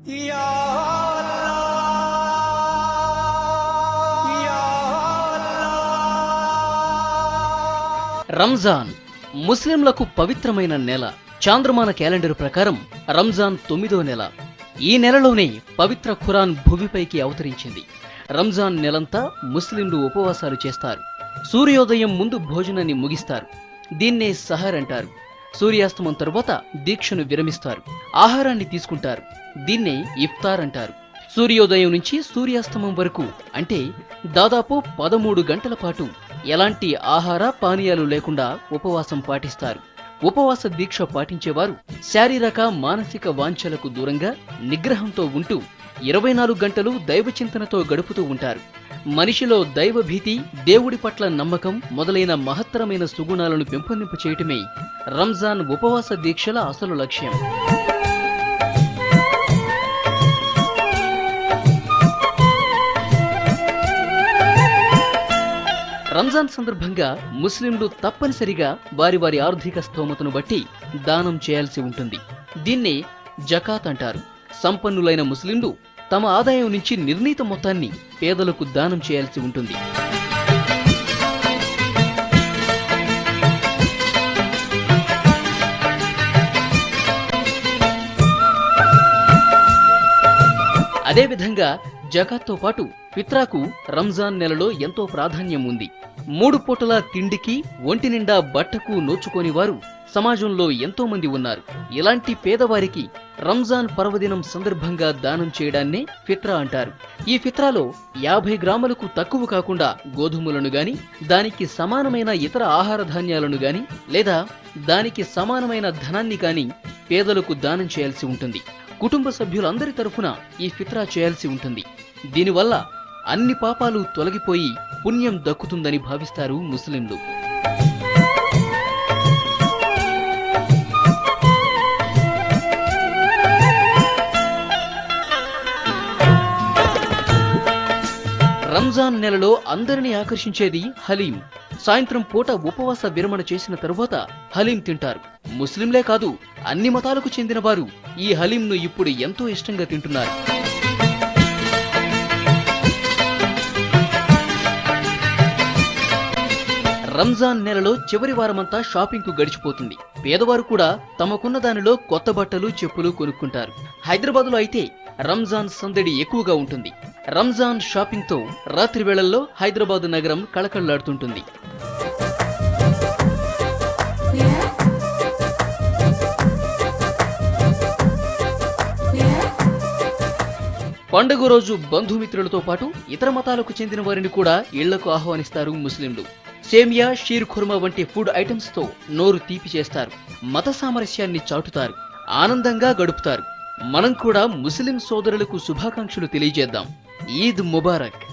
రంజాన్ ముస్లింలకు పవిత్రమైన నెల. చాంద్రమాన క్యాలెండర్ ప్రకారం రంజాన్ 9వ నెల. ఈ నెలలోనే పవిత్ర ఖురాన్ భూమిపైకి అవతరించింది. రంజాన్ నెలంతా ముస్లింలు ఉపవాసాలు చేస్తారు. సూర్యోదయం ముందు భోజనాన్ని ముగిస్తారు. దీన్నే సహర్ అంటారు. సూర్యాస్తమం తరువాత దీక్షను విరమిస్తారు. ఆహారాన్ని తీసుకుంటారు. దీన్నే ఇఫ్తార్ అంటారు. సూర్యోదయం నుంచి సూర్యాస్తమం వరకు అంటే దాదాపు 13 గంటల పాటు ఎలాంటి ఆహార పానీయాలు లేకుండా ఉపవాసం పాటిస్తారు. ఉపవాస దీక్ష పాటించేవారు శారీరక మానసిక వాంఛలకు దూరంగా నిగ్రహంతో ఉంటూ 24 గంటలు దైవచింతనతో గడుపుతూ ఉంటారు. మనిషిలో దైవభీతి, దేవుడి పట్ల నమ్మకం మొదలైన మహత్తరమైన సుగుణాలను పెంపొందింప చేయటమే రంజాన్ ఉపవాస దీక్షల అసలు లక్ష్యం. రంజాన్ సందర్భంగా ముస్లింలు తప్పనిసరిగా వారి వారి ఆర్థిక స్తోమతను బట్టి దానం చేయాల్సి ఉంటుంది. దీన్నే జకాత్ అంటారు. సంపన్నులైన ముస్లింలు తమ ఆదాయం నుంచి నిర్ణీత మొత్తాన్ని పేదలకు దానం చేయాల్సి ఉంటుంది. అదేవిధంగా జకాత్తో పాటు ఫిత్రాకు రంజాన్ నెలలో ఎంతో ప్రాధాన్యం ఉంది. 3 పూటల తిండికి, ఒంటి నిండా బట్టకు నోచుకోని వారు సమాజంలో ఎంతో మంది ఉన్నారు. ఇలాంటి పేదవారికి రంజాన్ పర్వదినం సందర్భంగా దానం చేయడాన్నే ఫిత్రా అంటారు. ఈ ఫిత్రాలో 50 గ్రాములకు తక్కువ కాకుండా గోధుమలను గాని, దానికి సమానమైన ఇతర ఆహార ధాన్యాలను గాని, లేదా దానికి సమానమైన ధనాన్ని గాని పేదలకు దానం చేయాల్సి ఉంటుంది. కుటుంబ సభ్యులందరి తరఫున ఈ ఫిత్రా చేయాల్సి ఉంటుంది. దీనివల్ల అన్ని పాపాలు తొలగిపోయి పుణ్యం దక్కుతుందని భావిస్తారు ముస్లింలు. రంజాన్ నెలలో అందరినీ ఆకర్షించేది హలీం. సాయంత్రం పూట ఉపవాస విరమణ చేసిన తరువాత హలీం తింటారు. ముస్లింలే కాదు, అన్ని మతాలకు చెందిన వారు ఈ హలీంను ఇప్పుడు ఎంతో ఇష్టంగా తింటున్నారు. రంజాన్ నెలలో చివరి వారమంతా షాపింగ్ కు గడిచిపోతుంది. పేదవారు కూడా తమకున్న దానిలో కొత్త బట్టలు, చెప్పులు కొనుక్కుంటారు. హైదరాబాద్ లో అయితే రంజాన్ సందడి ఎక్కువగా ఉంటుంది. రంజాన్ షాపింగ్ తో రాత్రి వేళల్లో హైదరాబాద్ నగరం కళకళలాడుతుంటుంది. పండుగ రోజు బంధుమిత్రులతో పాటు ఇతర మతాలకు చెందిన వారిని కూడా ఇళ్లకు ఆహ్వానిస్తారు ముస్లింలు. సేమియా, షీర్ ఖుర్మా వంటి ఫుడ్ ఐటమ్స్ తో నోరు తీపి చేస్తారు. మత సామరస్యాన్ని చాటుతారు. ఆనందంగా గడుపుతారు. మనం కూడా ముస్లిం సోదరులకు శుభాకాంక్షలు తెలియజేద్దాం. ఈద్ ముబారక్.